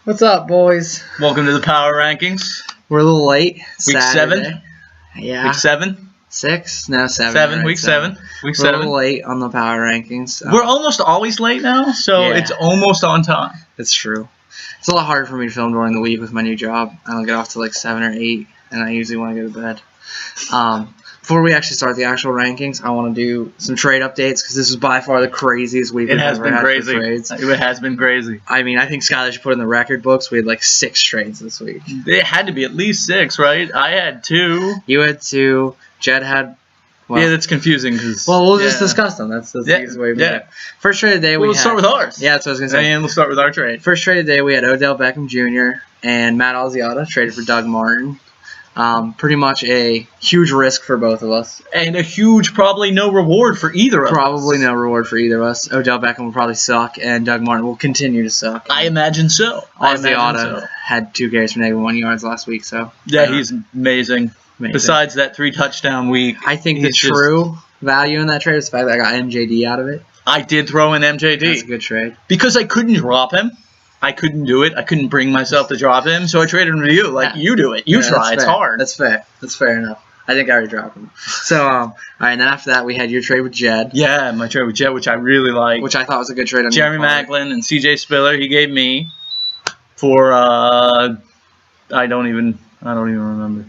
What's up, boys? Welcome to the Power Rankings. We're a little late. Week Saturday. 7? Yeah. Week 7? 6? No, 7. 7, right, week 7. Week We're a 7. little late on the Power Rankings. We're almost always late now, so Yeah. it's almost on time. It's true. It's a lot harder for me to film during the week with my new job. I don't get off till like 7 or 8, and I usually want to go to bed. Before we actually start the actual rankings, I want to do some trade updates because this is by far the craziest week we've ever had for trades. It has been crazy. I mean, I think Skyler should put in the record books. We had like 6 trades this week. It had to be at least 6, right? I had 2. You had 2. Jed had... Well, yeah, that's confusing. We'll just discuss them. That's the easiest way to do it. First trade of the day, we'll start with ours. Yeah, that's what I was going to say. And we'll start with our trade. First trade of the day, we had Odell Beckham Jr. and Matt Asiata traded for Doug Martin. Pretty much a huge risk for both of us. And a huge, probably no reward for either of us. Probably no reward for either of us. Odell Beckham will probably suck, and Doug Martin will continue to suck. I imagine so. Asiata had 2 carries for -1 yards last week, so... Yeah, he's amazing. Besides that 3-touchdown week. I think the true value in that trade is the fact that I got MJD out of it. I did throw in MJD. That's a good trade. Because I couldn't drop him. I couldn't do it. I couldn't bring myself to drop him, so I traded him to you. Like, you do it. You try. It's hard. That's fair. That's fair enough. I think I already dropped him. So, all right, and then after that, we had your trade with Jed. Yeah, my trade with Jed, which I really liked. Which I thought was a good trade on Jeremy Maclin and C.J. Spiller, he gave me for, I don't even remember.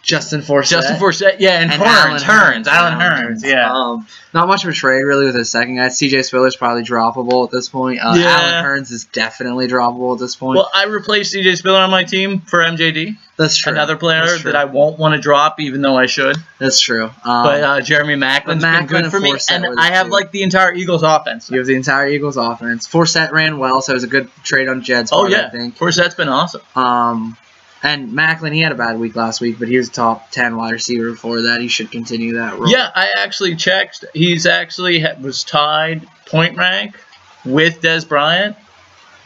Justin Forsett. Yeah, and Alan Hearns, yeah. Not much of a trade, really, with his second guy. C.J. Spiller's probably droppable at this point. Alan Hearns is definitely droppable at this point. Well, I replaced C.J. Spiller on my team for MJD. That's true. Another player that I won't want to drop, even though I should. That's true. But Jeremy Maclin's been good for me, and I have, like, the entire Eagles offense. You have the entire Eagles offense. Forsett ran well, so it was a good trade on Jed's part, I think. Forsett's been awesome. And Maclin, he had a bad week last week, but he was a top 10 wide receiver before that. He should continue that role. Yeah, I actually checked. He's actually was tied point rank with Dez Bryant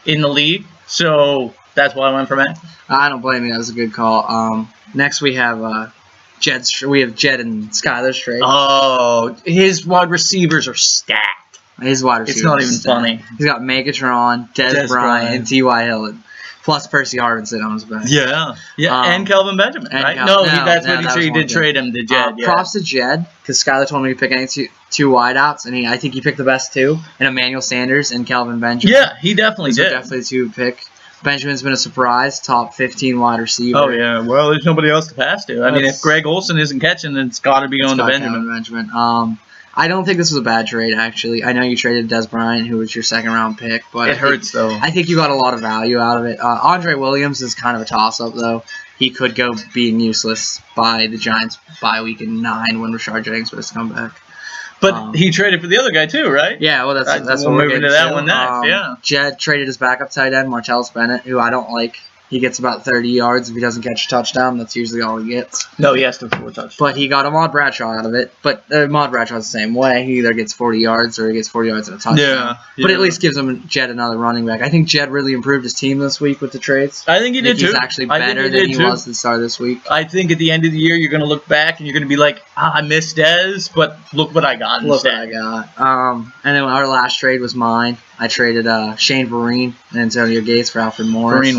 in the league, so that's why I went for Maclin. I don't blame you. That was a good call. Next we have Jed and Skyler's trade. Oh, his wide receivers are stacked. His wide receivers. It's not even funny. He's got Megatron, Dez Bryant, and T.Y. Hilton. Plus Percy Harvin on his back. Yeah. And Kelvin Benjamin, right? That's what he said. He did trade him to Jed. Props to Jed, because Skyler told me to pick any two wideouts, and I think he picked the best 2, and Emmanuel Sanders and Kelvin Benjamin. Yeah, he definitely did. Definitely 2 pick. Benjamin's been a surprise, top 15 wide receiver. Oh, yeah. Well, there's nobody else to pass to. I mean, if Greg Olsen isn't catching, then it's got to be going to Benjamin. I don't think this was a bad trade, actually. I know you traded Dez Bryant, who was your second-round pick. But it hurts, though. I think you got a lot of value out of it. Andre Williams is kind of a toss-up, though. He could go being useless by the Giants by week 9 when Rashard Jennings was to come back. But he traded for the other guy, too, right? Yeah, well, that's what we're moving to that one next, yeah. Jed traded his backup tight end, Martellus Bennett, who I don't like. He gets about 30 yards if he doesn't catch a touchdown. That's usually all he gets. No, he has to 4 touchdowns. But he got Ahmad Bradshaw out of it. But Ahmad Bradshaw's the same way. He either gets 40 yards or he gets 40 yards and a touchdown. Yeah. But at least gives him Jed another running back. I think Jed really improved his team this week with the trades. I think he did, too. He's actually better than he was at the start of this week. I think at the end of the year, you're going to look back and you're going to be like, I missed Dez, but look what I got instead. Look what I got. And then our last trade was mine. I traded Shane Vereen and Antonio Gates for Alfred Morris.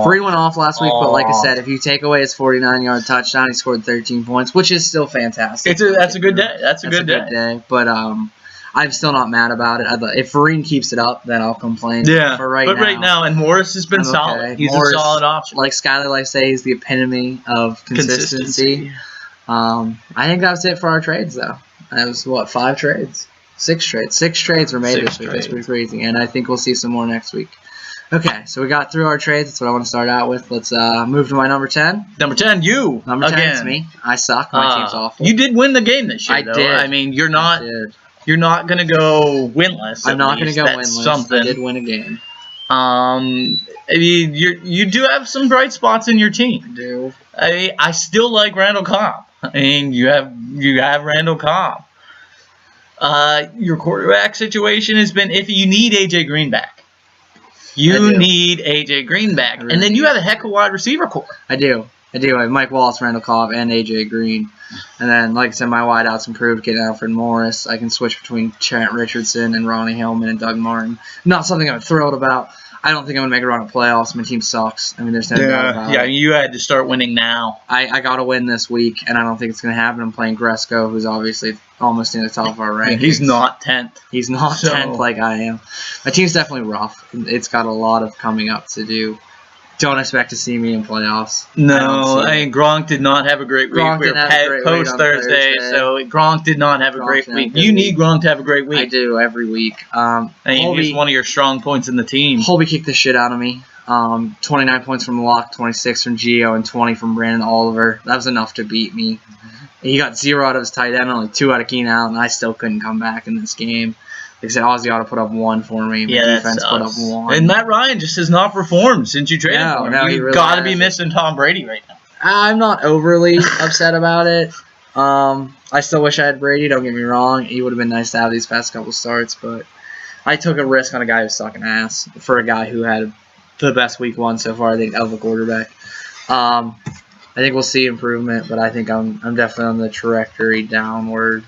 Vereen went off last week, but like I said, if you take away his 49-yard touchdown, he scored 13 points, which is still fantastic. That's a good day. That's a good day. But I'm still not mad about it. If Vereen keeps it up, then I'll complain. Yeah, but right now, and Morris has been solid. He's a solid option. Like Skyler likes to say, he's the epitome of consistency. I think that was it for our trades, though. That was, 5 trades? 6 trades. 6 trades were made this week. That's pretty crazy. And I think we'll see some more next week. Okay, so we got through our trades. That's what I want to start out with. Let's move to my number 10. Number 10, you. Number 10 is me. I suck. My team's awful. You did win the game this year, I did. I mean, you're not going to go winless. I'm not going to go winless. Something. I did win a game. I mean, you do have some bright spots in your team. I do. I still like Randall Cobb. I mean, you have Randall Cobb. Your quarterback situation has been if you need AJ Green back. You need AJ Green back. And then you have a heck of a wide receiver core. I do. I have Mike Wallace, Randall Cobb, and AJ Green. And then, like I said, my wideouts improved, getting Alfred Morris. I can switch between Trent Richardson and Ronnie Hillman and Doug Martin. Not something I'm thrilled about. I don't think I'm going to make a run at playoffs. My team sucks. I mean, there's no doubt about it. Yeah, you had to start winning now. I got to win this week, and I don't think it's going to happen. I'm playing Gresco, who's obviously almost in the top of our rankings. He's not 10th. He's not 10th like I am. My team's definitely rough. It's got a lot of coming up to do. Don't expect to see me in playoffs. No, Gronk did not have a great week. Gronk didn't have a great week on Thursday, so Gronk did not have a great week. You need Gronk to have a great week. I do every week. He's one of your strong points in the team. Holby kicked the shit out of me. 29 points from Locke, 26 from Gio, and 20 from Brandon Oliver. That was enough to beat me. He got 0 out of his tight end, only 2 out of Keenan Allen, and I still couldn't come back in this game. Like I said, Ozzy ought to put up 1 for me. The defense put up 1. And Matt Ryan just has not performed since you traded for him. You've really got to be missing Tom Brady right now. I'm not overly upset about it. I still wish I had Brady, don't get me wrong. He would have been nice to have these past couple starts, but I took a risk on a guy who's sucking ass for a guy who had the best week 1 so far, I think, of the quarterback. I think we'll see improvement, but I think I'm definitely on the trajectory downward.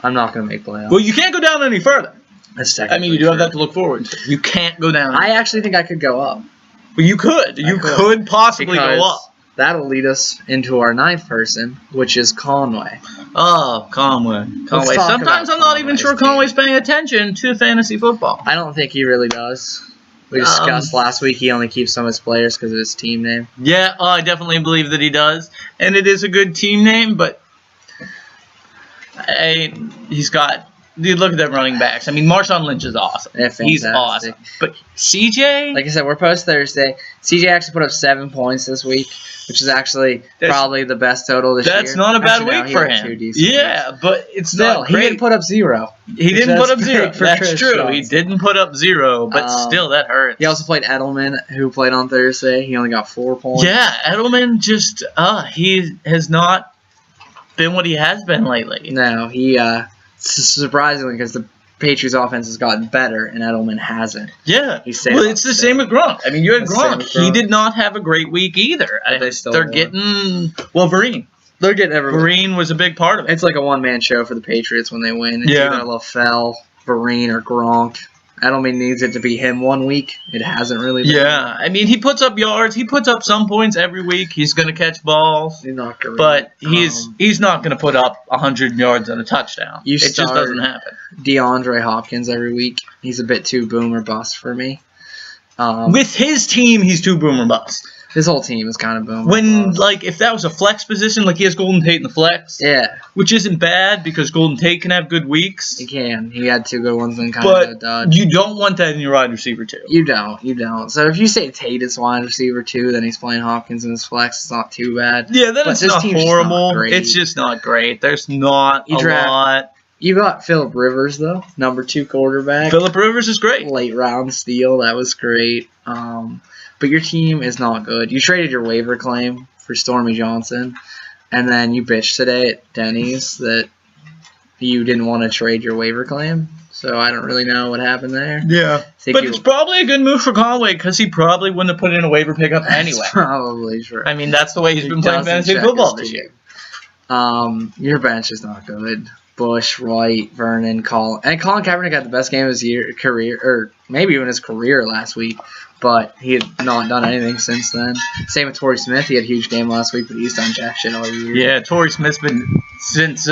I'm not going to make playoffs. Well, you can't go down any further. I mean, you do have that to look forward to. You can't go down. I actually think I could go up. Well, you could. You could possibly go up. That'll lead us into our 9th person, which is Conway. Oh, Conway. Sometimes I'm not even sure Conway's paying attention to fantasy football. I don't think he really does. We discussed last week he only keeps some of his players because of his team name. Yeah, I definitely believe that he does. And it is a good team name, but he's got... Dude, look at them running backs. I mean, Marshawn Lynch is awesome. He's awesome. But CJ? Like I said, we're post-Thursday. CJ actually put up 7 points this week, which is actually probably the best total this year. That's not a bad week for him. Yeah, but it's still, not great. He didn't put up 0. He didn't put up 0. That's true. He didn't put up 0, but still, that hurts. He also played Edelman, who played on Thursday. He only got 4 points. Yeah, Edelman just, he has not been what he has been lately. No, he, surprisingly, because the Patriots' offense has gotten better and Edelman hasn't. Yeah. Well, it's the same with Gronk. I mean, you had Gronk. He did not have a great week either. They're getting Vereen. They're getting everyone. Vereen was a big part of it. It's like a one-man show for the Patriots when they win. It's either LaFell, Vereen, or Gronk. Edelman needs it to be him 1 week. It hasn't really been. Yeah, I mean, he puts up yards. He puts up some points every week. He's going to catch balls. He's not great. But he's not going to put up 100 yards and a touchdown. It just doesn't happen. DeAndre Hopkins every week. He's a bit too boomer bust for me. With his team, he's too boomer bust. His whole team is kind of boomer bust. If that was a flex position, like he has Golden Tate in the flex. Yeah. Which isn't bad because Golden Tate can have good weeks. He can. He had 2 good ones and kind of dodged. You don't want that in your wide receiver, too. You don't. So if you say Tate is wide receiver, too, then he's playing Hopkins in his flex. It's not too bad. Yeah, then it's not horrible. It's just not great. There's not a lot. You got Phillip Rivers, though, number 2 quarterback. Phillip Rivers is great. Late round steal. That was great. But your team is not good. You traded your waiver claim for Stormy Johnson, and then you bitched today at Denny's that you didn't want to trade your waiver claim. So I don't really know what happened there. Yeah. But it's probably a good move for Conway because he probably wouldn't have put in a waiver pickup anyway. That's probably true. I mean, that's the way he's been playing fantasy football this year. Your bench is not good. Bush, White, Vernon, Colin. And Colin Kaepernick had the best game of his career, or maybe even his career last week. But he had not done anything since then. Same with Torrey Smith. He had a huge game last week, but he's done jack shit all year. Yeah, Torrey Smith's been, since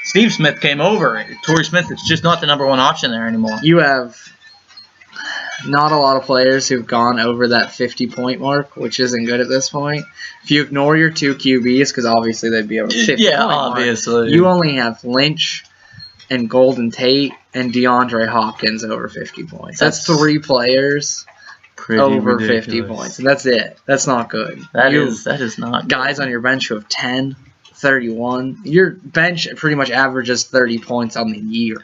Steve Smith came over, Torrey Smith is just not the number 1 option there anymore. You have not a lot of players who've gone over that 50-point mark, which isn't good at this point. If you ignore your 2 QBs, because obviously they'd be over the 50-point mark. Yeah, obviously. You only have Lynch and Golden Tate and DeAndre Hopkins over 50 points. That's 3 players over ridiculous. 50 points, and that's it. That's not good. That is not good. Guys on your bench who have 10, 31. Your bench pretty much averages 30 points on the year,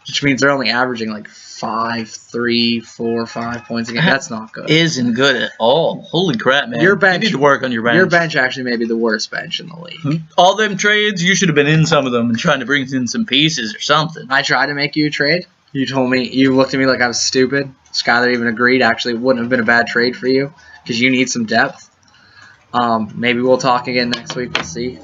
which means they're only averaging like 5, 3, 4, 5 points a game. That's not good. Isn't good at all. Holy crap, man. You need to work on your bench. Your bench actually may be the worst bench in the league. All them trades, you should have been in some of them and trying to bring in some pieces or something. I tried to make you a trade. You told me, you looked at me like I was stupid. Skyler even agreed. Actually, wouldn't have been a bad trade for you because you need some depth. Maybe we'll talk again next week. We'll see.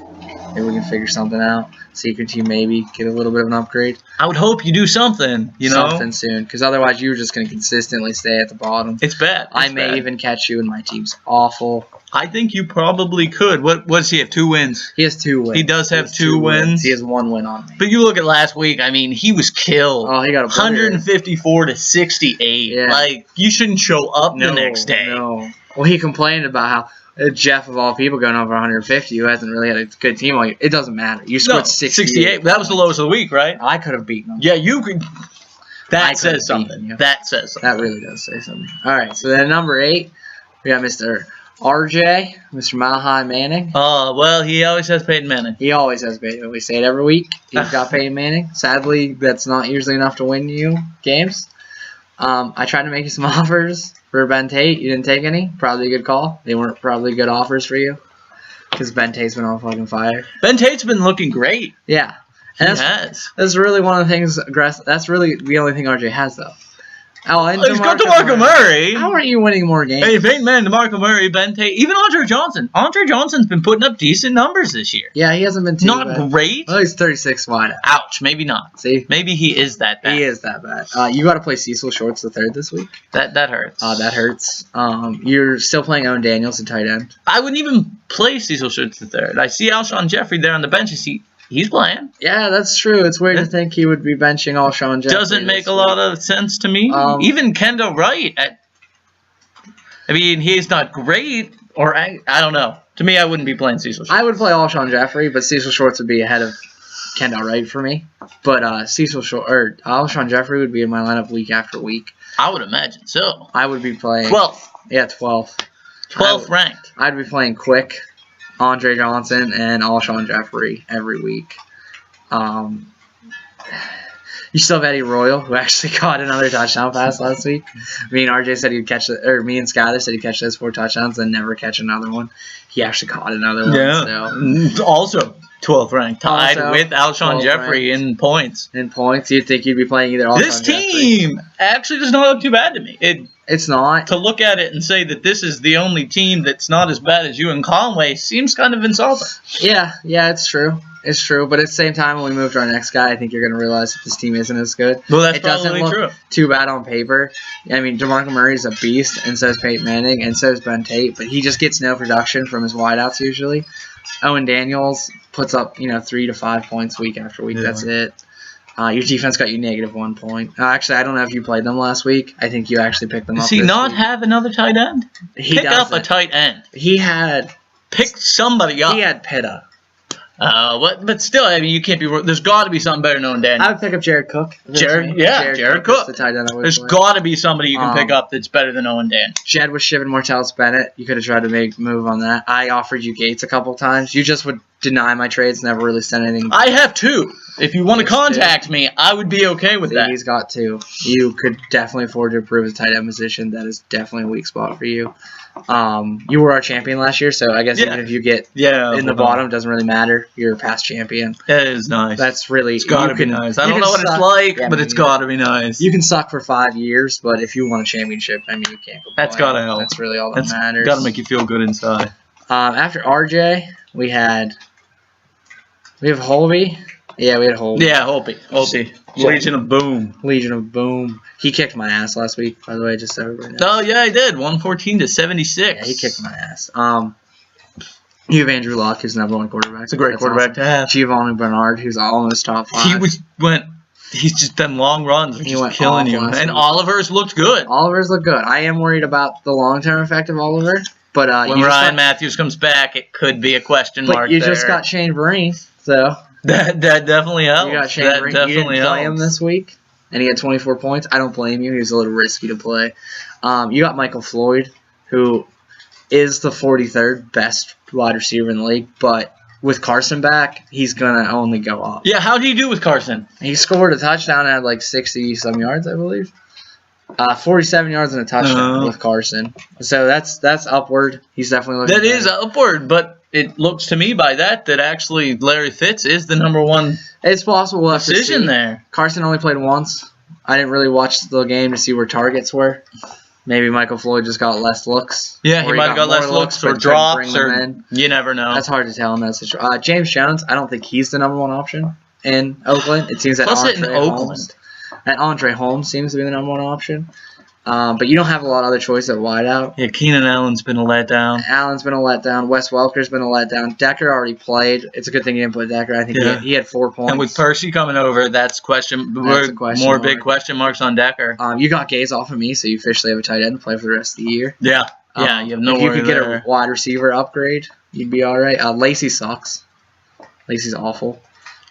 Maybe we can figure something out. so you could maybe get a little bit of an upgrade. I would hope you do something, Something soon, because otherwise you're just going to consistently stay at the bottom. It's bad. I may even catch you, and my team's awful. I think you probably could. What does he have? 2 wins? He has 2 wins. He does have 2 wins. He has 1 win on me. But you look at last week. I mean, he was killed. Oh, he got a 154 to 68. Yeah. Like, you shouldn't show up the next day. No. Well, he complained about how Jeff, of all people, going over 150, who hasn't really had a good team all year. It doesn't matter. You scored 68. That was the lowest of the week, right? I could have beaten him. Yeah, you could. That says something. That says something. That really does say something. All right, so then number 8, we got Mr. RJ, Mr. Mile High Manning. Oh, well, he always has Peyton Manning. He always has Peyton. We say it every week. He's got Peyton Manning. Sadly, that's not usually enough to win you games. I tried to make you some offers for Ben Tate. You didn't take any. Probably a good call. They weren't probably good offers for you because Ben Tate's been on fucking fire. Ben Tate's been looking great. Yeah. And that's really one of the things. That's really the only thing RJ has, though. Oh, and he's got DeMarco Murray. How aren't you winning more games? Hey, Peyton Manning, DeMarco Murray, Ben Tate, even Andre Johnson. Andre Johnson's been putting up decent numbers this year. Yeah, he hasn't been too not bad. Great. Well, he's 36 wide. Ouch, maybe not. See? Maybe he is that bad. He is that bad. You got to play Cecil Shorts the third this week. That hurts. That hurts. You're still playing Owen Daniels at tight end. I wouldn't even play Cecil Shorts the third. I see Alshon Jeffrey there on the bench. He's playing. Yeah, that's true. It's weird to think he would be benching Alshon Jeffrey. Doesn't make a lot of sense to me. Even Kendall Wright. I mean, he's not great, or I don't know. To me, I wouldn't be playing Cecil Shorts. I would play Alshon Jeffrey, but Cecil Shorts would be ahead of Kendall Wright for me. But Alshon Jeffrey would be in my lineup week after week. I would imagine so. I would be playing 12th. Yeah, 12th. 12th ranked. I'd be playing Quick, Andre Johnson, and Alshon Jeffrey every week. You still have Eddie Royal, who actually caught another touchdown pass last week. Me and RJ said he'd catch it, or me and Skyler said he'd catch those 4 touchdowns and never catch another one. He actually caught another one. Yeah. So. Also 12th ranked, tied with Alshon Jeffrey in points. In points, you'd think you'd be playing either Alshon This team actually does not look too bad to me. It's not. To look at it and say that this is the only team that's not as bad as you and Conway seems kind of insulting. Yeah, it's true. It's true, but at the same time, when we move to our next guy, I think you're going to realize that this team isn't as good. Well, that's it doesn't look true. Too bad on paper. I mean, DeMarco Murray's a beast, and so is Peyton Manning, and so is Ben Tate, but he just gets no production from his wideouts usually. Owen Daniels puts up 3 to 5 points week after week. Yeah. That's it. Your defense got you -1 point. Actually, I don't know if you played them last week. I think you actually picked them up. Does he not have another tight end? Pick up a tight end. Pick somebody up. He had Pitta. But still, I mean, you can't be. There's got to be something better than Owen Daniels. I would pick up Jared Cook. Jared Cook. The tight end There's got to be somebody you can pick up that's better than Owen Daniels. Jed was shiving Martellus Bennett. You could have tried to make a move on that. I offered you Gates a couple times. You just would deny my trades, never really send anything. I have 2. If you want to contact me, I would be okay with that. He's got 2. You could definitely afford to improve his tight end position. That is definitely a weak spot for you. You were our champion last year, so I guess even if you get in the bottom, it doesn't really matter. You're a past champion. That is nice. That's really... It's got to be nice. I don't know what it's like, but it's got to be nice. You can suck for 5 years, but if you won a championship, I mean, you can't complain. That's got to help. That's really all that matters. Got to make you feel good inside. After RJ, we have Holby. Yeah, we had Holby. Yeah, Holby. Legion of Boom. He kicked my ass last week, by the way, just so everybody knows. Oh, yeah, he did. 114 to 76. Yeah, he kicked my ass. You have Andrew Luck, who's the #1 quarterback. It's a great quarterback to have. Giovanni Bernard, who's almost top 5. He's just done long runs. He's just killing you. And Oliver's looked good. I am worried about the long-term effect of Oliver. But when Ryan Matthews comes back, it could be a question mark. But you just got Shane Vereen, so... That definitely helps. You got Shane Vereen. You didn't play him this week, and he had 24 points. I don't blame you. He was a little risky to play. You got Michael Floyd, who is the 43rd best wide receiver in the league, but with Carson back, he's going to only go up. Yeah, how do you do with Carson? He scored a touchdown and had like 60-some yards, I believe. 47 yards and a touchdown with Carson. So that's upward. He's definitely looking That is upward, but it looks to me by that actually Larry Fitz is the #1 It's possible decision there. Carson only played once. I didn't really watch the game to see where targets were. Maybe Michael Floyd just got less looks. Yeah, Or he might have got more less looks or but couldn't drops, bring them or in. you never know. That's hard to tell in that situation. James Jones, I don't think he's the number one option in Oakland. It seems that Plus it in Andre Holmes. And Andre Holmes seems to be the number one option. But you don't have a lot of other choice at wideout. Yeah, Keenan Allen's been a letdown. Allen's been a letdown. Wes Welker's been a letdown. Decker already played. It's a good thing he didn't play Decker. I think he had 4 points. And with Percy coming over, that's a question more mark. big question marks on Decker. You got Gaze off of me, so you officially have a tight end to play for the rest of the year. Yeah, you have no If you worry could get there. a wide receiver upgrade, you'd be all right. Lacey sucks. Lacey's awful.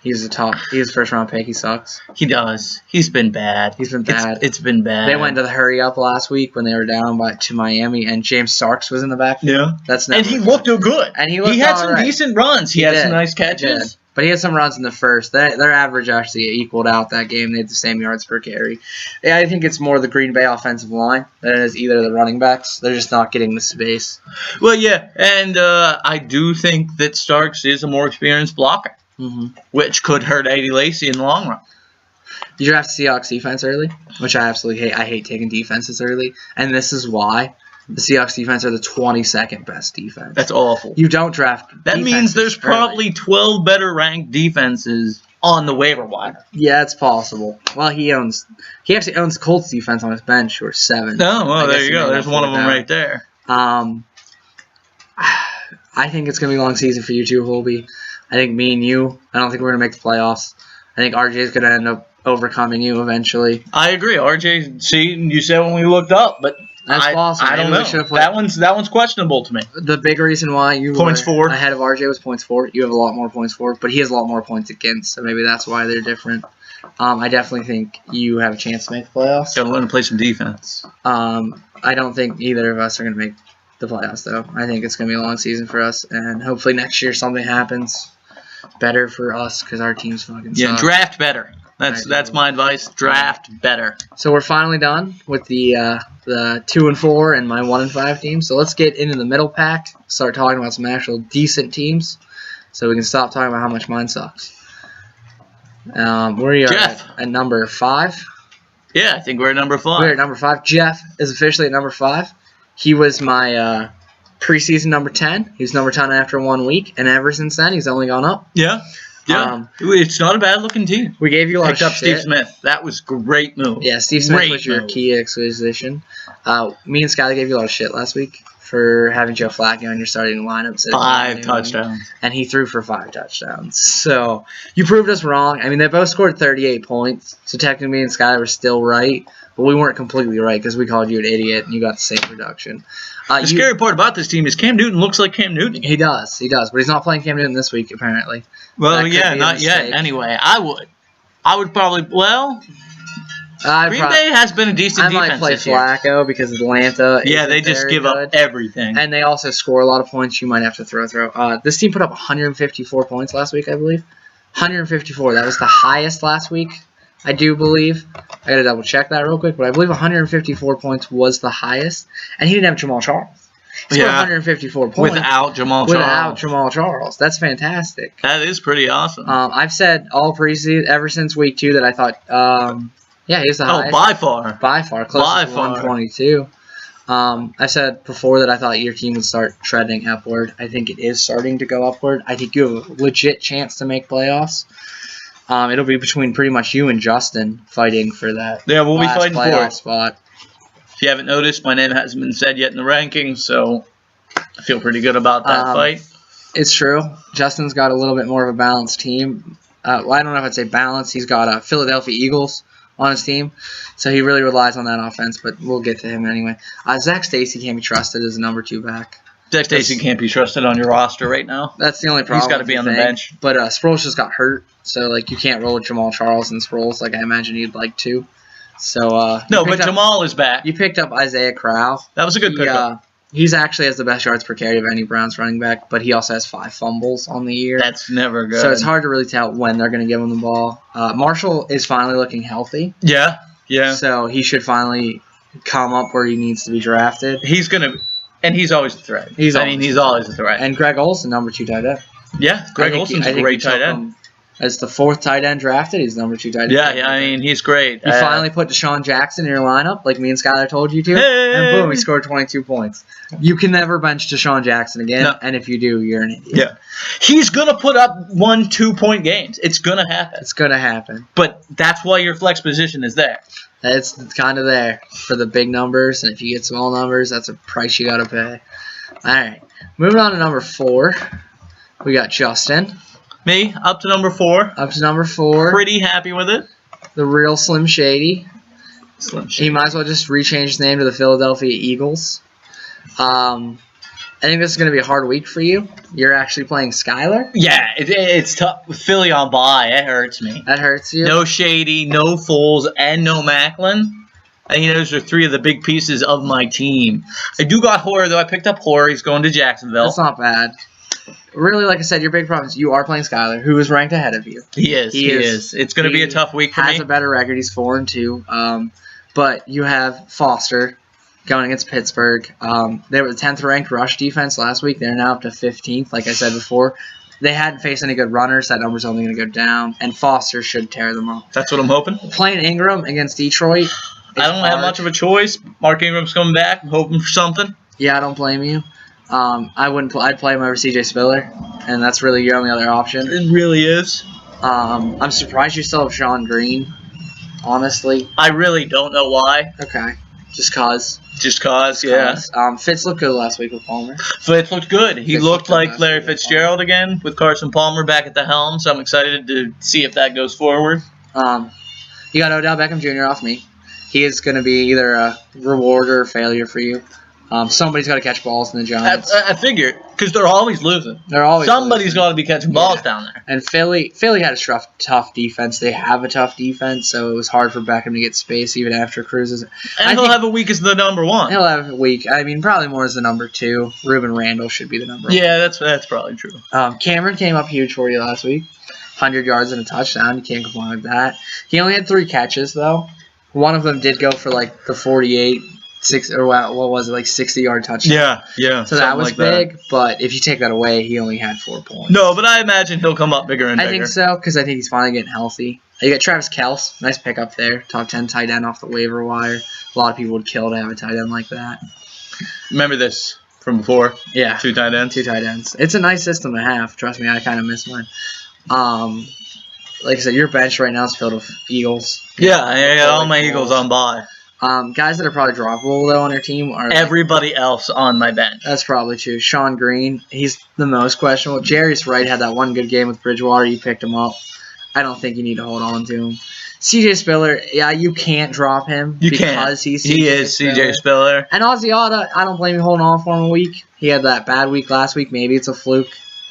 He's a first round pick. He sucks. He does. He's been bad. He's been bad. It's been bad. They went to the hurry up last week when they were down to Miami, and James Starks was in the back. Yeah. And he looked good. And he had some decent runs. He had some nice catches. But he had some runs in the first. Their average actually equaled out that game. They had the same yards per carry. Yeah, I think it's more the Green Bay offensive line than it is either the running backs. They're just not getting the space. Well, yeah, and I do think that Starks is a more experienced blocker, which could hurt Eddie Lacy in the long run. You draft Seahawks defense early, which I absolutely hate. I hate taking defenses early, and this is why. The Seahawks defense are the 22nd best defense. That's awful. You don't draft That means there's probably 12 better ranked defenses on the waiver wire. Yeah, it's possible. Well, he actually owns Colts defense on his bench, who are 7. Oh, well, there you go. There's one of them right there. I think it's going to be a long season for you too, Holby. I think me and you, I don't think we're going to make the playoffs. I think RJ is going to end up overcoming you eventually. I agree. RJ, see, you said when we looked up, but that's possible. I don't know. That one's questionable to me. The big reason why you points were for ahead of RJ was points for. You have a lot more points for, but he has a lot more points against, so maybe that's why they're different. I definitely think you have a chance to make the playoffs. Got to learn to play some defense. I don't think either of us are going to make the playoffs, though. I think it's going to be a long season for us, and hopefully next year something happens better for us because our team's fucking suck. Draft better. That's my advice. Draft better. So we're finally done with the 2-4 and my 1-5 team. So let's get into the middle pack. Start talking about some actual decent teams, so we can stop talking about how much mine sucks. We are at number 5. Yeah, I think we're at number 5. We're at number 5. Jeff is officially at number 5. He was my preseason number 10. He was number 10 after 1 week, and ever since then, he's only gone up. Yeah. Yeah, it's not a bad-looking team. We gave you a lot Picked of up Steve Smith. That was a great move. Yeah, Steve Smith was your key acquisition. Me and Skyler gave you a lot of shit last week for having Joe Flacco on your starting lineup. 5 touchdowns. And he threw for 5 touchdowns. So you proved us wrong. I mean, they both scored 38 points. So technically me and Skyler were still right. But we weren't completely right because we called you an idiot and you got the same production. The scary part about this team is Cam Newton looks like Cam Newton. He does. But he's not playing Cam Newton this week, apparently. Well, yeah, not yet. Anyway, I would probably, Green Bay has been a decent defense. I might play Flacco because Atlanta. Yeah, they just give up everything. And they also score a lot of points. You might have to throw. This team put up 154 points last week, I believe. 154. That was the highest last week, I do believe. I got to double check that real quick, but I believe 154 points was the highest. And he didn't have Jamal Charles. He scored 154 points. Without Jamal Charles. That's fantastic. That is pretty awesome. I've said all preseason, ever since week 2, that I thought, he's the highest. By far. Close to 122. I said before that I thought your team would start trending upward. I think it is starting to go upward. I think you have a legit chance to make playoffs. It'll be between pretty much you and Justin fighting for that. Yeah, we'll be fighting for it. Spot. If you haven't noticed, my name hasn't been said yet in the rankings, so I feel pretty good about that fight. It's true. Justin's got a little bit more of a balanced team. I don't know if I'd say balanced. He's got Philadelphia Eagles on his team, so he really relies on that offense, but we'll get to him anyway. Zach Stacy can't be trusted as a number 2 back. Zach Stacy can't be trusted on your roster right now. That's the only problem. He's got to be on the bench. But Sproles just got hurt, so you can't roll with Jamal Charles and Sproles like I imagine you'd like to. So no, but Jamal is back. You picked up Isaiah Crowell. That was a good pickup. He's actually has the best yards per carry of any Browns running back, but he also has 5 fumbles on the year. That's never good. So it's hard to really tell when they're going to give him the ball. Marshall is finally looking healthy. Yeah. So he should finally come up where he needs to be drafted. He's always a threat. He's always a threat. And Greg Olsen, number 2 tight end. Yeah, Greg Olsen's a great tight end. as the 4th tight end drafted. He's number 2 tight end. Yeah, I mean, he's great. You finally put Deshaun Jackson in your lineup, like me and Skylar told you to, Hey! and boom, he scored 22 points. You can never bench Deshaun Jackson again, No. and if you do, you're an idiot. Yeah. He's going to put up 1-2 point games. It's going to happen. It's going to happen. But that's why your flex position is there. It's kind of there for the big numbers, and if you get small numbers, that's a price you got to pay. All right, moving on to number 4. We got Justin. Me, up to number 4. Up to number 4. Pretty happy with it. The real Slim Shady. Slim He might as well just rechange his name to the Philadelphia Eagles. I think this is going to be a hard week for you. You're actually playing Skylar. Yeah, it's tough. With Philly on bye, it hurts me. That hurts you. No Shady, no Foles, and no Macklin. I think those are 3 of the big pieces of my team. I do got Hoyer, though. I picked up Hoyer. He's going to Jacksonville. That's not bad. Really, like I said, your big problem is you are playing Skylar, who is ranked ahead of you. He is. It's going to be a tough week for me. He has a better record. He's 4-2. But you have Foster going against Pittsburgh. They were the 10th ranked rush defense last week. They're now up to 15th, like I said before. They hadn't faced any good runners. That number's only going to go down. And Foster should tear them up. That's what I'm hoping. Playing Ingram against Detroit. I don't have much of a choice. Mark Ingram's coming back. I'm hoping for something. Yeah, I don't blame you. I'd play him over C.J. Spiller, and that's really your only other option. It really is. I'm surprised you still have Sean Green, honestly. I really don't know why. Okay. Just cause. Just cause, yeah. Fitz looked good last week with Palmer. Fitz looked good. He Fitz looked looked like good Larry last week with Fitzgerald again with Carson Palmer back at the helm, so I'm excited to see if that goes forward. You got Odell Beckham Jr. off me. He is going to be either a reward or a failure for you. Somebody's got to catch balls in the Giants. I figured, because they're always losing. They're always Somebody's got to be catching balls down there. And Philly had a tough defense. They have a tough defense, so it was hard for Beckham to get space even after Cruz's. And he'll have a week as the number 1. He'll have a week. I mean, probably more as the number 2. Reuben Randall should be the number 1. Yeah, that's probably true. Cameron came up huge for you last week. 100 yards and a touchdown. You can't complain with that. He only had 3 catches, though. One of them did go for like the 48, 60-yard touchdown. Yeah. So that was like big, but if you take that away, he only had 4 points. No, but I imagine he'll come up bigger and bigger. I think so, because I think he's finally getting healthy. You got Travis Kelce, nice pickup there. Top 10 tight end off the waiver wire. A lot of people would kill to have a tight end like that. Remember this from before? Yeah. 2 tight ends? 2 tight ends. It's a nice system to have. Trust me, I kind of miss mine. Like I said, your bench right now is filled with Eagles. Yeah, I got all my Eagles on bye. Guys that are probably droppable, though, on your team are... Everybody else on my bench. That's probably true. Sean Green, he's the most questionable. Jarius Wright had that one good game with Bridgewater. You picked him up. I don't think you need to hold on to him. C.J. Spiller, yeah, you can't drop him. You because can't. He is C.J. Spiller. And Ozziata, I don't blame you holding on for him a week. He had that bad week last week. Maybe it's a fluke.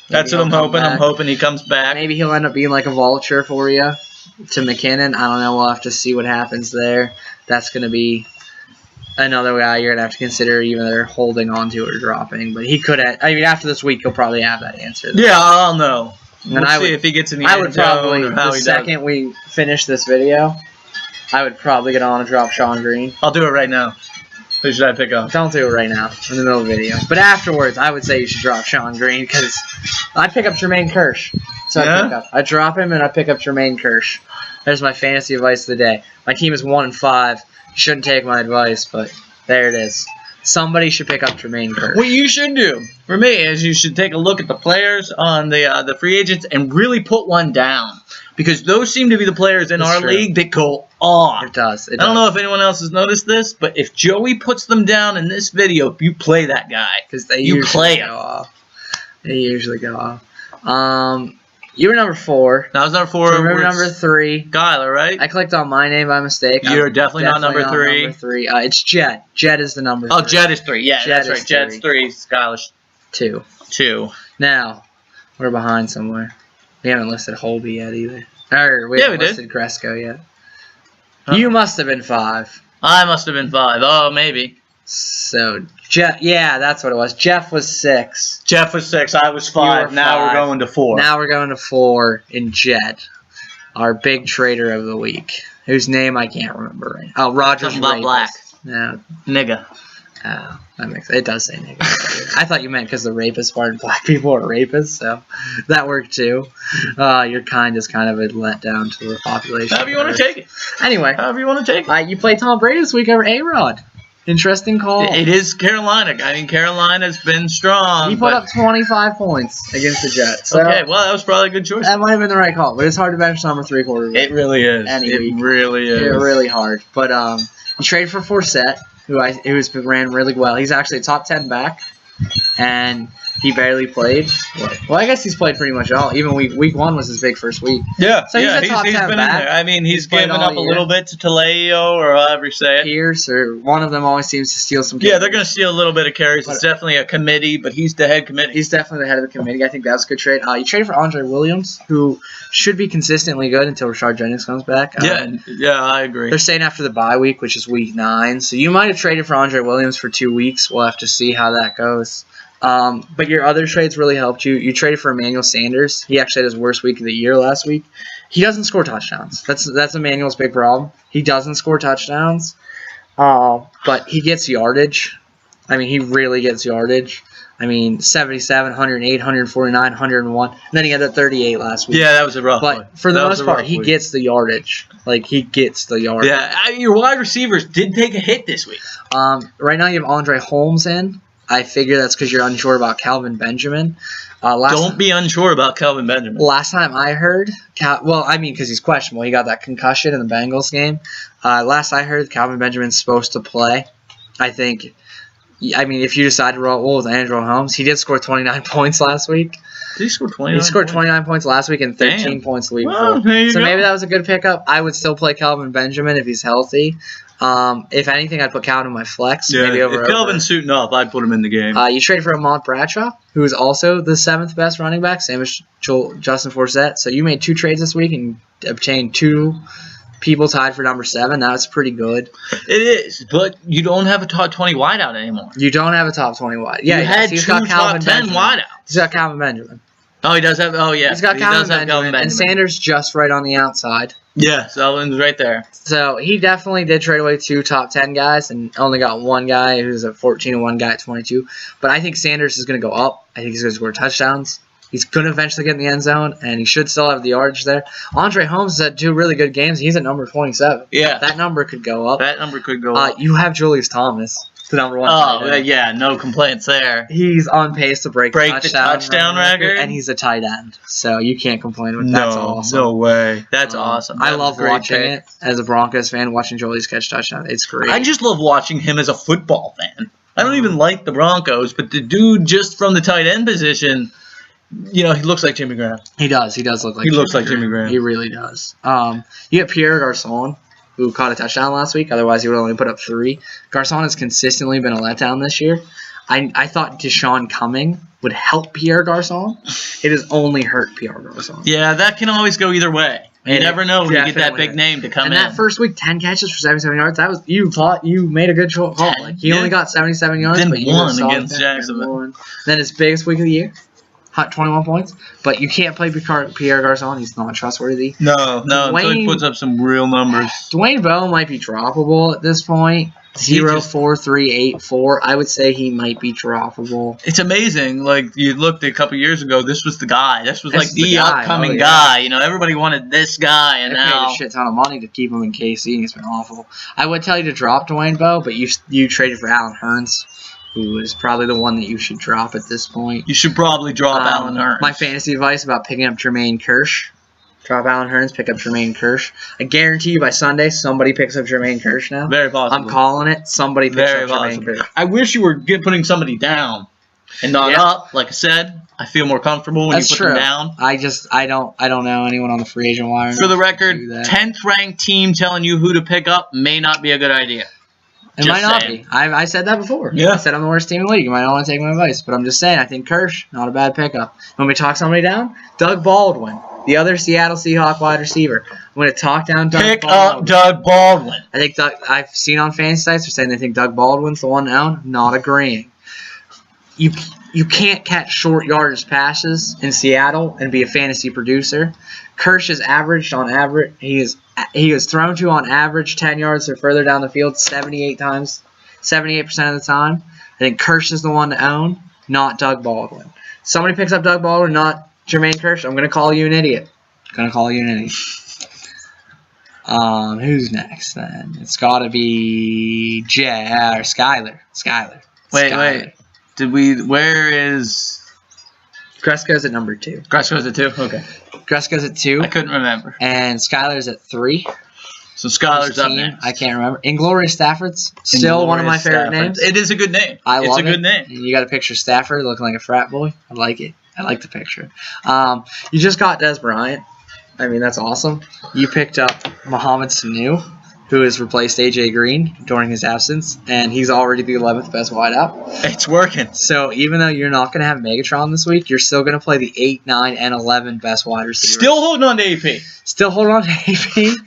That's what I'm hoping. I'm hoping he comes back. Maybe he'll end up being like a vulture for you to McKinnon. I don't know. We'll have to see what happens there. That's going to be another guy you're going to have to consider either holding on to or dropping. But he could have. I mean, after this week, he'll probably have that answer. Yeah, I'll know. We'll see if he gets in the I would probably, or how the he second does. we finish this video, I would probably get on and drop Sean Green. I'll do it right now. Who should I pick up? Don't do it right now in the middle of the video. But afterwards, I would say you should drop Sean Green because I'd pick up Jermaine Kirsch. So Yeah? I'd drop him and I'd pick up Jermaine Kirsch. There's my fantasy advice of the day. My team is 1-5. Shouldn't take my advice, but there it is. Somebody should pick up Jermaine Kirsch. What you should do for me is you should take a look at the players on the free agents and really put one down because those seem to be the players in That's our true. league that go off. It does. I don't know if anyone else has noticed this, but if Joey puts them down in this video, you play that guy because they you usually play go him. off. They usually go off. You were number 4. That was number 4. So remember number 3. Skylar, right? I clicked on my name by mistake. You're I'm definitely not number 3. Number 3. It's Jed. Jed is the number 3. Oh, Jed is 3. Yeah, Jed that's right. is Jed's 3. Skylar's 2. 2. Now, we're behind somewhere. We haven't listed Holby yet either. Or we haven't listed Cresco yet. Huh? You must have been 5. I must have been 5. Oh, maybe. So, Jeff, yeah, that's what it was. Jeff was 6. Jeff was 6. I was You were 5. Now 5. we're going to 4. Now we're going to 4 in Jed, our big trader of the week, whose name I can't remember right now. Oh, Rogers Something about Rapist. black. No. Nigga. Oh, That makes it does say negative. I thought you meant because the rapist part, black people are rapists, so that worked too. Your kind is kind of a letdown to the population. However you want to take it. Anyway, However you want to take it. you played Tom Brady this week over A-Rod. Interesting call. It is Carolina. I mean, Carolina's been strong. He put up 25 points against the Jets. So okay, well, that was probably a good choice. that might have been the right call, but it's hard to bench number 3 quarterback. It really is. Anyway, really is. It's really hard. But you traded for Forsett, who's ran really well. He's actually a top 10 back, and he barely played. Well, I guess he's played pretty much all. Even week 1 was his big first week. Yeah, So he's a top he's 10 been back. in there. I mean, he's played given all up a year. little bit to Taleo, or however you say it. Pierce, or one of them always seems to steal some. Yeah, they're going to steal a little bit of carries. It's definitely a committee, but he's the head committee. He's definitely the head of the committee. I think that was a good trade. You traded for Andre Williams, who should be consistently good until Rashard Jennings comes back. Yeah, I agree. They're saying after the bye week, which is week 9. So you might have traded for Andre Williams for 2 weeks. We'll have to see how that goes. But your other trades really helped you. You traded for Emmanuel Sanders. He actually had his worst week of the year last week. He doesn't score touchdowns. That's Emmanuel's big problem. He doesn't score touchdowns, but he gets yardage. I mean, he really gets yardage. I mean, 77, 108, 149, 101. And then he had that 38 last week. Yeah, that was a rough one. But for the most part, he gets the yardage. Like, he gets the yardage. Yeah, your wide receivers did take a hit this week. Right now you have Andre Holmes in. I figure that's because you're unsure about Calvin Benjamin. Don't be unsure about Calvin Benjamin. Last time I heard, because he's questionable. He got that concussion in the Bengals game. Last I heard, Calvin Benjamin's supposed to play. I think, if you decide to roll with Andrew Holmes, he did score 29 points last week. Did he score 29? He scored 29 points last week and 13 points the week before. So maybe that was a good pickup. I would still play Calvin Benjamin if he's healthy. If anything, I'd put Calvin in my flex. Yeah, maybe if Calvin's suiting up, I'd put him in the game. You traded for Ahmad Bradshaw, who is also the 7th best running back, same as Justin Forsett. So you made 2 trades this week and obtained 2 people tied for number 7. That's pretty good. It is, but you don't have a top 20 wideout anymore. You don't have a top 20 wide. Yeah, you had 2 top 10 wideouts. He's got Calvin Benjamin. Oh, he does have. Oh, yeah. He's got Calvin Benjamin, and Sanders just right on the outside. Yeah, Sullivan's right there. So he definitely did trade away 2 top 10 guys and only got 1 guy who's a 14-1 guy at 22. But I think Sanders is going to go up. I think he's going to score touchdowns. He's going to eventually get in the end zone, and he should still have the yardage there. Andre Holmes has had 2 really good games. He's at number 27. Yeah. That number could go up. up. You have Julius Thomas, the number 1. Oh, yeah, no complaints there. He's on pace to break the touchdown record, and he's a tight end. So you can't complain with that. That's awesome. No way. That's awesome. I love watching it as a Broncos fan, watching Julius catch touchdown. It's great. I just love watching him as a football fan. I don't even like the Broncos, but the dude just from the tight end position, he looks like Jimmy Graham. He does. He does look like Jimmy Graham. He really does. You have Pierre Garçon, who caught a touchdown last week. Otherwise, he would only put up 3. Garçon has consistently been a letdown this year. I thought Deshaun Cumming would help Pierre Garçon. It has only hurt Pierre Garçon. Yeah, that can always go either way. You never know when you get that big name to come in. And that first weweek, 10 catches for 77 yards. You thought you made a good call. Like, he only got 77 yards. Then but won against Jacksonville. Then his biggest week of the year. 21 points, but you can't play Pierre Garçon. He's not trustworthy. No, until he puts up some real numbers. Dwayne Bowe might be droppable at this point. 0.4384. I would say he might be droppable. It's amazing. Like, you looked a couple years ago, this was the guy. This was the upcoming guy. Everybody wanted this guy, and now paid a shit ton of money to keep him in KC, and he's been awful. I would tell you to drop Dwayne Bowe, but you traded for Allen Hurns, who is probably the one that you should drop at this point. You should probably drop Allen Hurns. My fantasy advice about picking up Jermaine Kearse. Drop Allen Hurns, pick up Jermaine Kearse. I guarantee you by Sunday, somebody picks up Jermaine Kearse now. Very possible. I'm calling it. Somebody picks up Jermaine Kearse. I wish you were putting somebody down and not up. Like I said, I feel more comfortable when you put them down. I don't know anyone on the free agent wire. For the record, 10th ranked team telling you who to pick up may not be a good idea. It might not be. I said that before. Yeah. I said I'm the worst team in the league. You might not want to take my advice, but I'm just saying I think Kearse, not a bad pickup. When we talk somebody down, Doug Baldwin, the other Seattle Seahawk wide receiver. I'm going to talk down Doug Baldwin. Pick up Doug Baldwin. I think I've seen on fantasy sites they're saying they think Doug Baldwin's the one down. Not agreeing. You can't catch short yardage passes in Seattle and be a fantasy producer. Kearse is averaged on average. He is thrown to on average 10 yards or further down the field 78 times, 78% of the time. think Kirsch is the one to own, not Doug Baldwin. Somebody picks up Doug Baldwin, not Jermaine Kirsch, I'm going to call you an idiot. Who's next then? It's got to be Skyler. Wait. Where is... Gresko's at number 2. Gresko's at 2? Okay. Gresko's at 2. I couldn't remember. And Skyler's at 3. So Skyler's up next. I can't remember. Inglorious Stafford's still one of my favorite names. It is a good name. It's a good name. You got a picture of Stafford looking like a frat boy. I like it. I like the picture. You just got Des Bryant. I mean, that's awesome. You picked up Mohamed Sanu, who has replaced A.J. Green during his absence, and he's already the 11th best wideout. It's working. So even though you're not going to have Megatron this week, you're still going to play the 8, 9, and 11 best wide receivers. Still holding on to AP. Still holding on to AP.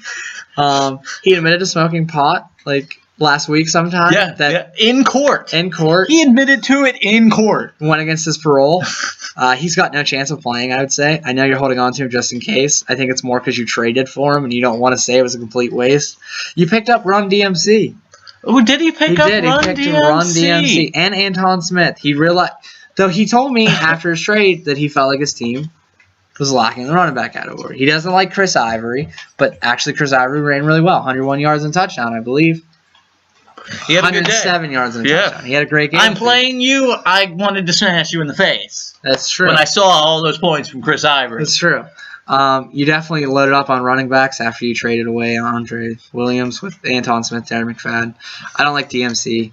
He admitted to smoking pot like last week sometime. Yeah, in court. He admitted to it in court. Went against his parole. He's got no chance of playing, I would say. I know you're holding on to him just in case. I think it's more because you traded for him and you don't want to say it was a complete waste. You picked up Run DMC. Oh, did he pick up Run DMC? He picked Run DMC and Anton Smith. He realized, though he told me after his trade that he felt like his team was lacking the running back category. He doesn't like Chris Ivory, but actually Chris Ivory ran really well. 101 yards and touchdown, I believe. He had 107 yards and a touchdown. He had a great game. I'm playing you. I wanted to smash you in the face. That's true. When I saw all those points from Chris Ivory. That's true. You definitely loaded up on running backs after you traded away Andre Williams with Anton Smith, Terry McFadden. I don't like DMC.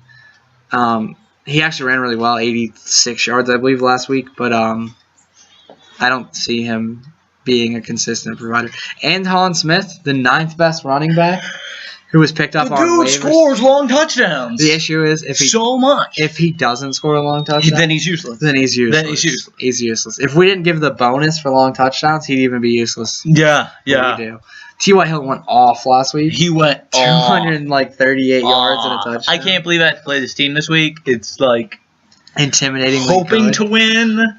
He actually ran really well, 86 yards, I believe, last week, but I don't see him being a consistent provider. Anton Smith, the 9th best running back, who was picked up on waivers. The dude scores long touchdowns. The issue is if he doesn't score a long touchdown, then he's useless. He's useless. If we didn't give the bonus for long touchdowns, he'd even be useless. Yeah. T.Y. Hilton went off last week. He went 238 yards and a touchdown. I can't believe I have to play this team this week. It's like intimidating. Hoping to win.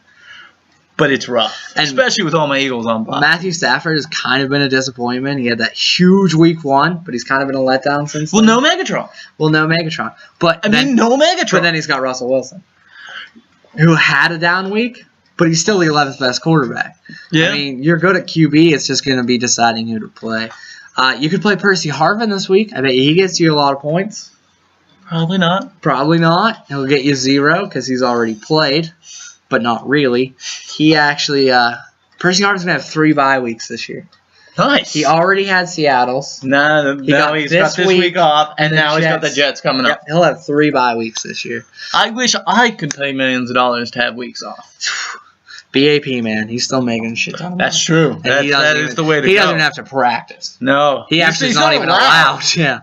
But it's rough, especially with all my Eagles on bye. Matthew Stafford has kind of been a disappointment. He had that huge week 1, but he's kind of been a letdown since then. No Megatron. No Megatron. No Megatron. But then he's got Russell Wilson, who had a down week, but he's still the 11th best quarterback. Yeah. I mean, you're good at QB. It's just going to be deciding who to play. You could play Percy Harvin this week. I bet he gets you a lot of points. Probably not. He'll get you 0 because he's already played. But not really. He actually, Percy Harvin's going to have 3 bye weeks this year. Nice. He already had Seattle's. Now he's got this week off, and now he's got the Jets coming up. He'll have 3 bye weeks this year. I wish I could pay millions of dollars to have weeks off. BAP, man. He's still making shit ton of money. That's true. That is the way to go. He doesn't have to practice. No. He's not even allowed. Yeah.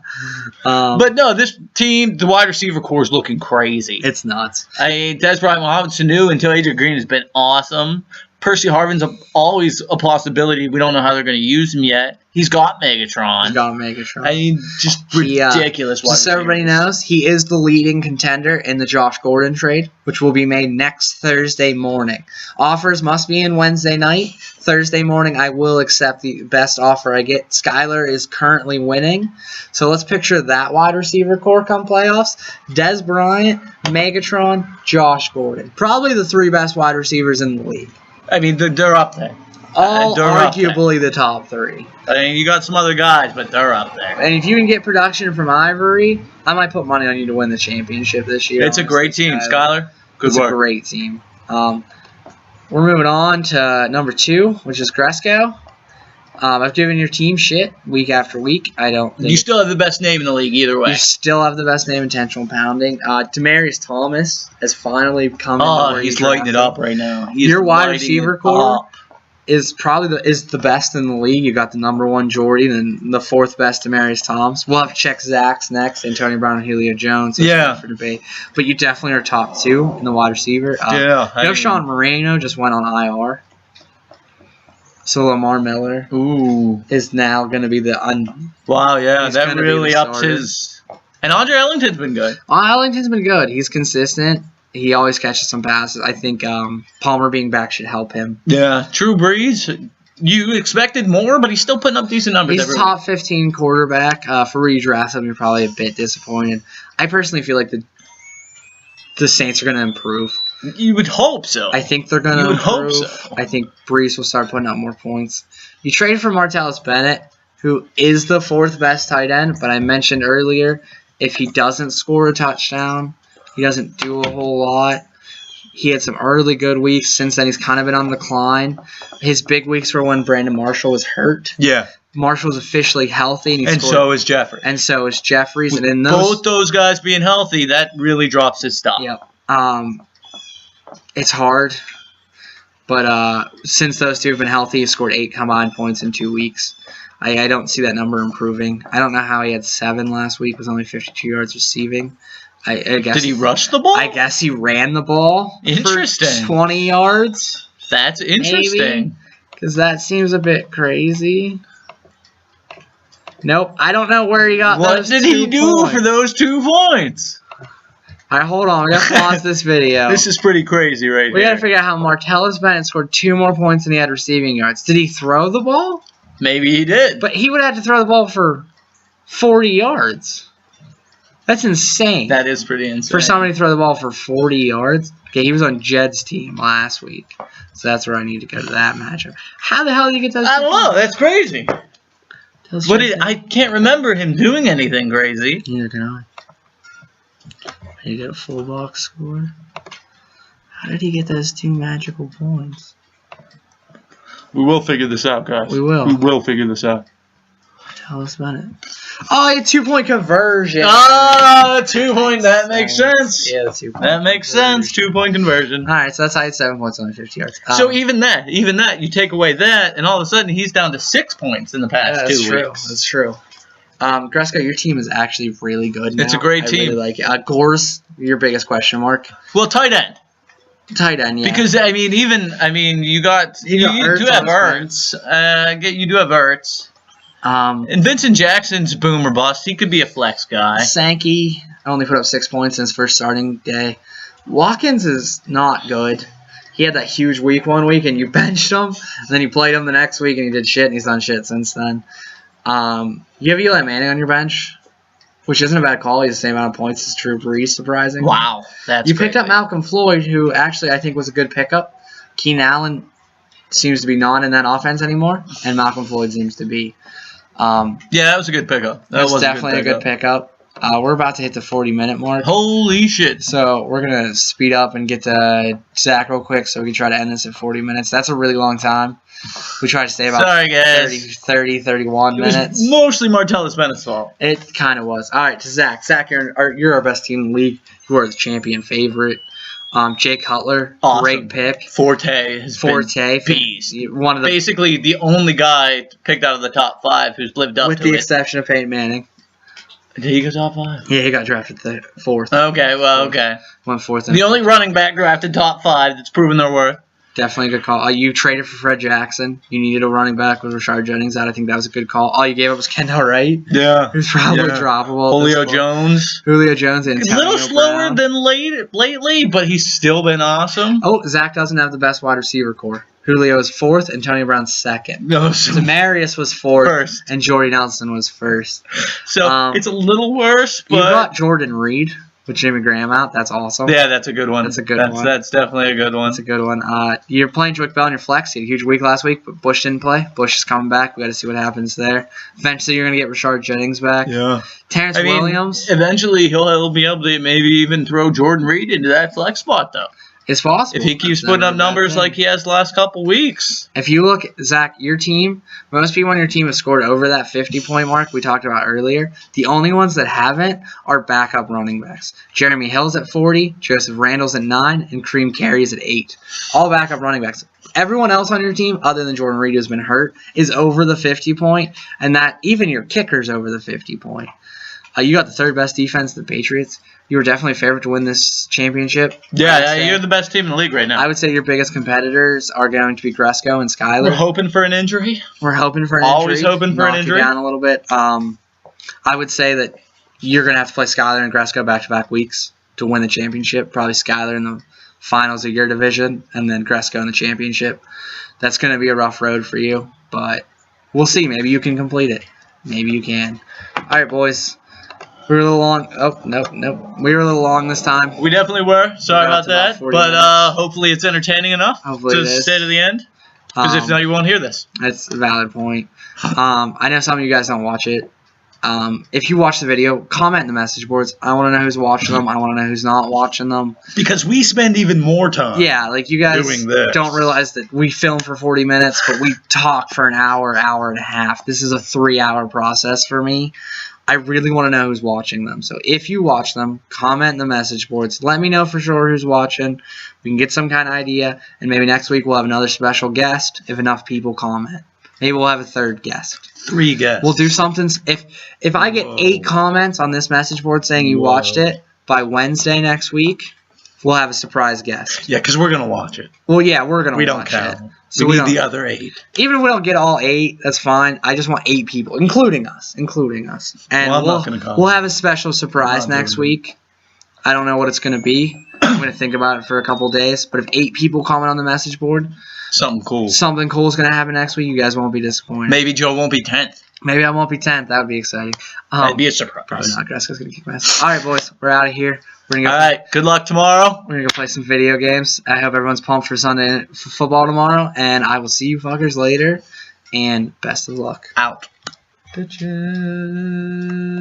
But no, this team, the wide receiver core is looking crazy. It's nuts. Des Bryant, Mohamed Sanu until A.J. Green has been awesome. Percy Harvin's always a possibility. We don't know how they're going to use him yet. He's got Megatron. I mean, just ridiculous. Just so everybody knows, he is the leading contender in the Josh Gordon trade, which will be made next Thursday morning. Offers must be in Wednesday night. Thursday morning, I will accept the best offer I get. Skyler is currently winning. So let's picture that wide receiver core come playoffs. Des Bryant, Megatron, Josh Gordon. Probably the 3 best wide receivers in the league. I mean, they're up there. Arguably the top 3. I mean, you got some other guys, but they're up there. And if you can get production from Ivory, I might put money on you to win the championship this year. It's a great team, Skyler. Good work. It's a great team. We're moving on to number 2, which is Gresko. I've given your team shit week after week. I don't think... You still have the best name in the league either way. You still have the best name, Intentional Pounding. Demaryius Thomas has finally come into where he's lighting it up right now. Your wide receiver core is probably the best in the league. You got the number 1 Jordy, then the 4th best Demaryius Thomas. We'll have to check Zach's next, Antonio Brown and Julio Jones. For debate. But you definitely are top 2 in the wide receiver. Sean Moreno just went on IR. So Lamar Miller is now going to be the that really ups his... And Andre Ellington's been good. Ellington's been good. He's consistent. He always catches some passes. I think Palmer being back should help him. Yeah. Drew Brees, you expected more, but he's still putting up decent numbers. He's a top 15 quarterback. For redraft him, you're probably a bit disappointed. I personally feel like the the Saints are going to improve. You would hope so. I think they're going to improve. Hope so. I think Brees will start putting up more points. You traded for Martellus Bennett, who is the 4th best tight end, but I mentioned earlier, if he doesn't score a touchdown, he doesn't do a whole lot. He had some early good weeks. Since then, he's kind of been on the decline. His big weeks were when Brandon Marshall was hurt. Yeah. Marshall's officially healthy. And so is Jeffrey. And so is Jeffries. With and in both those guys being healthy, that really drops his stock. Yep. It's hard. But since those two have been healthy, he scored 8 combined points in 2 weeks. I don't see that number improving. I don't know how he had 7 last week. It was only 52 yards receiving. I guess. Did he rush the ball? I guess he ran the ball. Interesting. For 20 yards. That's interesting. Because that seems a bit crazy. Nope. I don't know where he got what those 2 points. What did he do for those 2 points? All right, hold on. We got to pause this video. This is pretty crazy right here. We got to figure out how Martellus Bennett scored 2 more points than he had receiving yards. Did he throw the ball? Maybe he did. But he would have to throw the ball for 40 yards. That's insane. That is pretty insane. For somebody to throw the ball for 40 yards. Okay, he was on Jed's team last week. So that's where I need to go to that matchup. How the hell did you get those? I don't know. That's crazy. But I can't remember him doing anything crazy. Neither can I. Did he get a full box score? How did he get those 2 magical points? We will figure this out, guys. We will. We will figure this out. Tell us about it. Oh, a 2-point conversion. Oh, 2-point. That makes sense. Yeah, the 2-point. That makes sense. 2-point conversion. All right, so that's how he had 7 points on 50 yards. So even that, you take away that, and all of a sudden he's down to 6 points in the past 2 weeks. That's true. Gresko, your team is actually really good now. It's a great team. I really like it. Gore's your biggest question mark. Well, tight end. Tight end, yeah. Because you do have Ertz. You do have Ertz. And Vincent Jackson's boom or bust. He could be a flex guy. Sankey only put up 6 points in his first starting day. Watkins is not good. He had that huge week one week, and you benched him. And then you played him the next week, and he did shit, and he's done shit since then. You have Eli Manning on your bench, which isn't a bad call. He has the same amount of points as Drew Brees, surprising. Wow. You picked up Malcolm Floyd, who actually I think was a good pickup. Keenan Allen seems to be not in that offense anymore, and Malcolm Floyd seems to be. Yeah, that was a good pickup. That was definitely a good pickup. We're about to hit the 40-minute mark. Holy shit. So we're going to speed up and get to Zach real quick so we can try to end this at 40 minutes. That's a really long time. We try to stay about 30, 31 minutes. It was mostly Martellus Bennett's fault. It kind of was. All right, to Zach. Zach, you're our best team in the league. You are the champion favorite. Jake Cutler, awesome. Great pick. Forte, beast. One of basically the only guy picked out of the top 5 who's lived up to it. With the exception of Peyton Manning. Did he go top 5? Yeah, he got drafted 4th. Okay, well, okay. Went 4th. The only running back drafted top 5 that's proven their worth. Definitely a good call. You traded for Fred Jackson. You needed a running back with Rashard Jennings out. I think that was a good call. All you gave up was Kendall Wright. Yeah. Who's probably droppable. Julio Jones. And a little slower than lately, but he's still been awesome. Oh, Zach doesn't have the best wide receiver core. Julio is 4th, Antonio Brown's 2nd. No, Demarius was 4th, and Jordy Nelson was 1st. So it's a little worse, but you brought Jordan Reed with Jimmy Graham out. That's awesome. Yeah, that's a good one. That's definitely a good one. That's a good one. You're playing Joique Bell in your flex. He had a huge week last week, but Bush didn't play. Bush is coming back. We got to see what happens there. Eventually, you're going to get Rashard Jennings back. Yeah. Terrence Williams. Eventually, he'll be able to maybe even throw Jordan Reed into that flex spot, though. It's possible. If he keeps putting up numbers like he has the last couple weeks. If you look, Zach, your team, most people on your team have scored over that 50-point mark we talked about earlier. The only ones that haven't are backup running backs. Jeremy Hill's at 40, Joseph Randall's at 9, and Kareem Carey's at 8. All backup running backs. Everyone else on your team, other than Jordan Reed who's been hurt, is over the 50-point, and that even your kicker's over the 50-point. You got the 3rd best defense, the Patriots. You were definitely a favorite to win this championship. Yeah, you're the best team in the league right now. I would say your biggest competitors are going to be Gresko and Skyler. We're hoping for an injury. Always hoping for an injury. Down a little bit. I would say that you're going to have to play Skyler and Gresko back-to-back weeks to win the championship. Probably Skyler in the finals of your division, and then Gresko in the championship. That's going to be a rough road for you, but we'll see. Maybe you can complete it. Maybe you can. All right, boys. We were a little long. Oh, nope. We were a little long this time. We definitely were. Sorry about that. 40 But minutes. hopefully it's entertaining enough Hopefully to it is. stay to the end. Because if not, you won't hear this. That's a valid point. I know some of you guys don't watch it. If you watch the video, comment in the message boards. I want to know who's watching them. I want to know who's not watching them. Because we spend even more time. Yeah, like you guys doing this. don't realize that we film for 40 minutes, but we talk for an hour and a half. This is a 3-hour process for me. I really want to know who's watching them. So if you watch them, comment in the message boards. Let me know for sure who's watching. We can get some kind of idea. And maybe next week we'll have another special guest if enough people comment. Maybe we'll have a third guest. 3 guests. We'll do something. If I get 8 comments on this message board saying you watched it by Wednesday next week, we'll have a surprise guest. Yeah, because we're going to watch it. Well, yeah, we're going to watch We don't count. it. So we need the other 8. Even if we don't get all 8, that's fine. I just want 8 people, including us. And Well, I'm not gonna comment. we'll have a special surprise next week. I don't know what it's going to be. I'm going to think about it for a couple days. But if 8 people comment on the message board, something cool is going to happen next week. You guys won't be disappointed. Maybe Joe won't be 10th. Maybe I won't be 10th. That would be exciting. That'd be a surprise. Probably not. Graska's going to kick my ass. All right, boys. We're out of here. All right. Good luck tomorrow. We're going to go play some video games. I hope everyone's pumped for Sunday football tomorrow. And I will see you fuckers later. And best of luck. Out. Bitches.